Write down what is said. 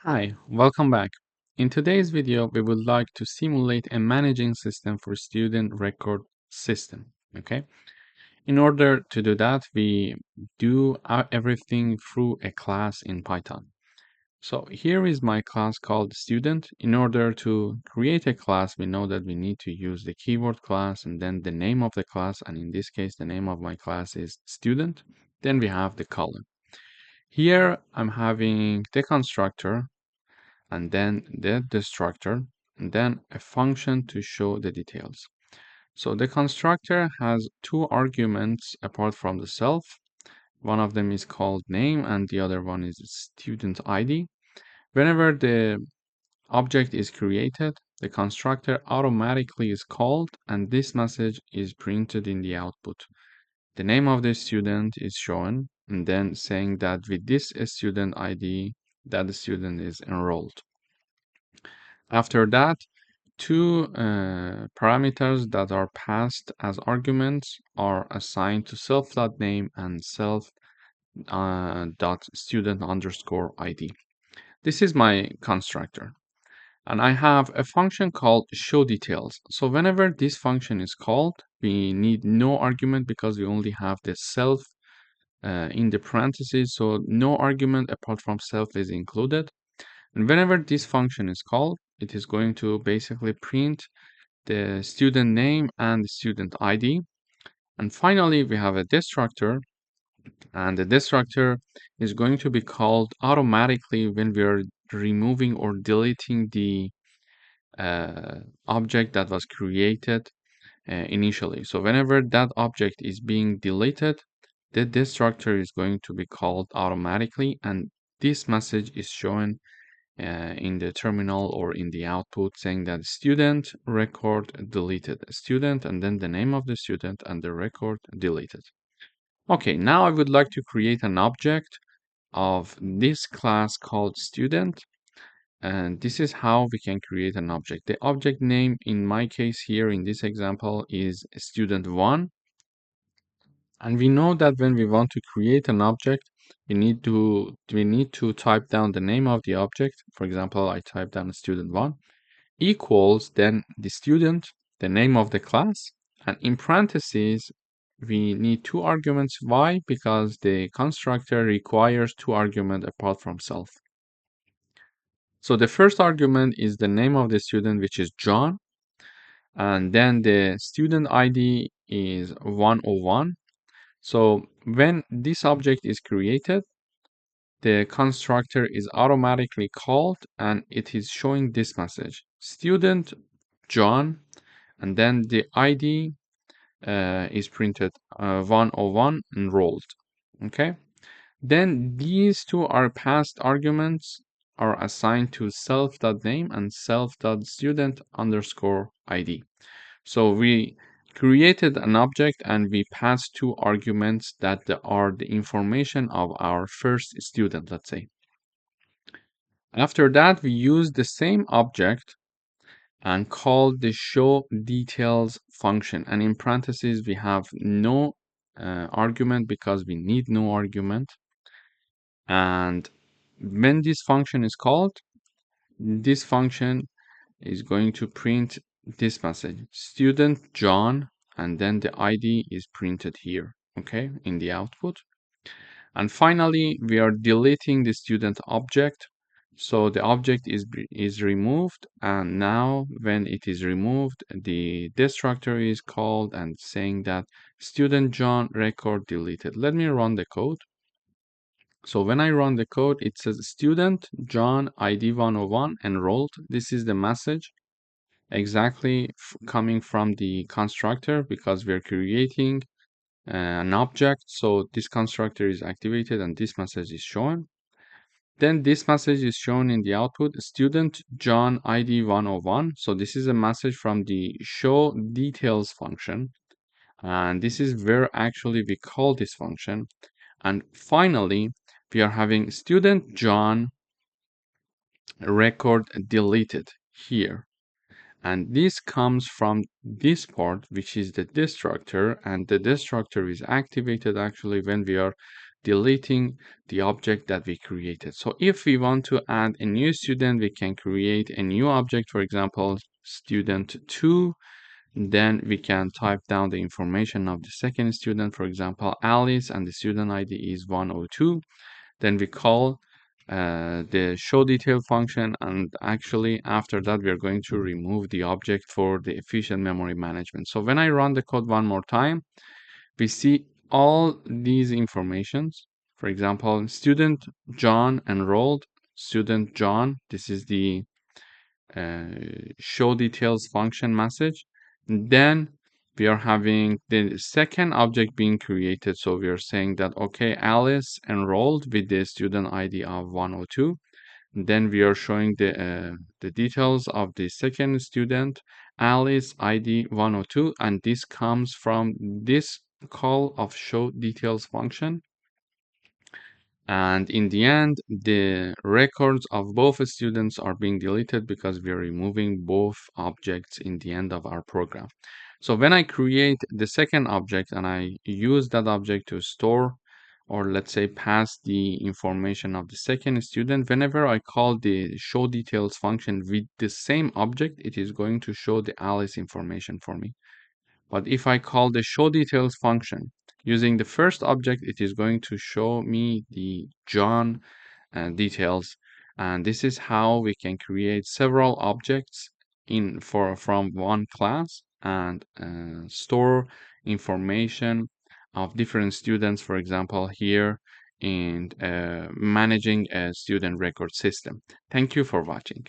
Hi, welcome back. In today's video, we would like to simulate a managing system for student record system. Okay. In order to do that, we do everything through a class in Python. So here is my class called student. In order to create a class, we know that we need to use the keyword class and then the name of the class. And in this case, the name of my class is student. Then we have the column. Here I'm having the constructor and then the destructor, and then a function to show the details. So the constructor has two arguments apart from the self. One of them is called name and the other one is student ID. Whenever the object is created, the constructor automatically is called and this message is printed in the output. The name of the student is shown and then saying that with this student ID that the student is enrolled. After that, two parameters that are passed as arguments are assigned to self.name and self.student_ID. This is my constructor. And I have a function called showDetails. So whenever this function is called, we need no argument because we only have the self in the parentheses. So no argument apart from self is included. And whenever this function is called, it is going to basically print the student name and the student ID. And finally, we have a destructor, and the destructor is going to be called automatically when we are removing or deleting the object that was created initially. So whenever that object is being deleted, the destructor is going to be called automatically, and this message is shown in the terminal or in the output saying that student record deleted student and then the name of the student and the record deleted. Okay, now I would like to create an object of this class called student, and this is how we can create an object. The object name in my case here in this example is student1, and we know that when we want to create an object we need to type down the name of the object. For example, I type down student1 equals then the student, the name of the class, and in parentheses we need two arguments. Why? Because the constructor requires two arguments apart from self. So the first argument is the name of the student, which is John, and then the student ID is 101. So when this object is created, the constructor is automatically called and it is showing this message, student John, and then the ID is printed 101 enrolled. Okay. Then these two are passed arguments are assigned to self.name and self.student_ID. So we created an object and we passed two arguments that are the information of our first student, let's say. After that, we use the same object and call the showDetails function. And in parentheses, we have no argument because we need no argument. And when this function is called, this function is going to print this message, student John, and then the ID is printed here, okay, in the output. And finally, we are deleting the student object. So the object is removed, and now when it is removed, the destructor is called and saying that student John record deleted. Let me run the code. So when I run the code, it says student John ID 101 enrolled. This is the message exactly coming from the constructor because we're creating an object. So this constructor is activated and this message is shown. Then this message is shown in the output, student John ID 101. So this is a message from the showDetails function. And this is where actually we call this function. And finally, we are having student John record deleted here. And this comes from this part, which is the destructor, and the destructor is activated actually when we are deleting the object that we created. So if we want to add a new student, we can create a new object, for example, student 2. Then we can type down the information of the second student, for example, Alice, and the student ID is 102. Then we call the show detail function, and actually after that we are going to remove the object for the efficient memory management. So when I run the code one more time, we see all these informations. For example, student John enrolled, student John, this is the show details function message. Then we are having the second object being created. So we are saying that, okay, Alice enrolled with the student ID of 102. Then we are showing the details of the second student, Alice ID 102, and this comes from this call of show details function. And in the end, the records of both students are being deleted because we are removing both objects in the end of our program. So when I create the second object and I use that object to store, or let's say pass the information of the second student, whenever I call the show details function with the same object, it is going to show the Alice information for me. But if I call the show details function using the first object, it is going to show me the John details. And this is how we can create several objects from one class and store information of different students, for example, here in managing a student record system. Thank you for watching.